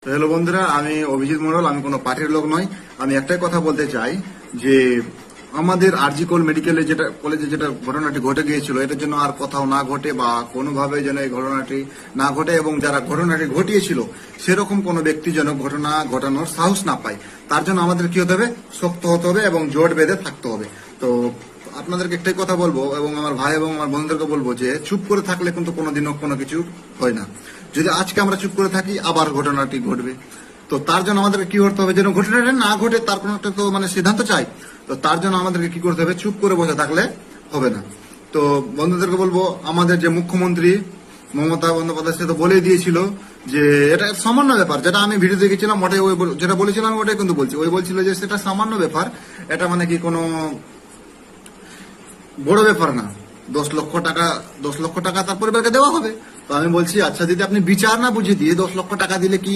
তো হ্যালো বন্ধুরা, আমি অভিজিৎ মন্ডল। আমি কোনো পার্টির লোক নয়। আমি একটাই কথা বলতে চাই যে আমাদের আরজি মেডিকেলে যেটা কলেজে যেটা ঘটনাটি ঘটে গিয়েছিল, এটার জন্য আর কোথাও না ঘটে বা কোনোভাবে যেন এই ঘটনাটি না ঘটে, এবং যারা ঘটনাটি ঘটিয়েছিল সেরকম কোনো ব্যক্তি যেন ঘটনা ঘটানোর সাহস না পায়। তার জন্য আমাদের কি হতে হবে? শক্ত হতে হবে এবং জোট বেঁধে থাকতে হবে। তো আপনাদেরকে একটাই কথা বলবো, এবং আমার ভাই এবং আমার বন্ধুদেরকে বলবো যে চুপ করে থাকলে কিন্তু কোনোদিনও কোনো কিছু হয় না। যদি আজকে আমরা চুপ করে থাকি, আবার ঘটনাটি ঘটবে। তো তার জন্য আমাদেরকে কি করতে হবে? যেন ঘটনাটা না ঘটে, তার কোনো একটা তো সিদ্ধান্ত চাই। তো তার জন্য আমাদেরকে কি করতে হবে? চুপ করে বসে থাকলে হবে না। তো বন্ধুদেরকে বলবো, আমাদের যে মুখ্যমন্ত্রী মমতা বন্দ্যোপাধ্যায় সে তো বলেই দিয়েছিল যে এটা সামান্য ব্যাপার। যেটা আমি ভিডিও দেখেছিলাম ওটাই, ওই যেটা বলেছিলাম ওটাই কিন্তু বলছি। ওই বলছিল যে সেটা সামান্য ব্যাপার, এটা মানে কি কোনো বড় ব্যাপার না। 10 লক্ষ টাকা তার পরিবারকে দেওয়া হবে। তো আমি বলছি, আচ্ছা, যদি আপনি বিচার না বুঝে দিয়ে 10 লক্ষ টাকা দিলে কি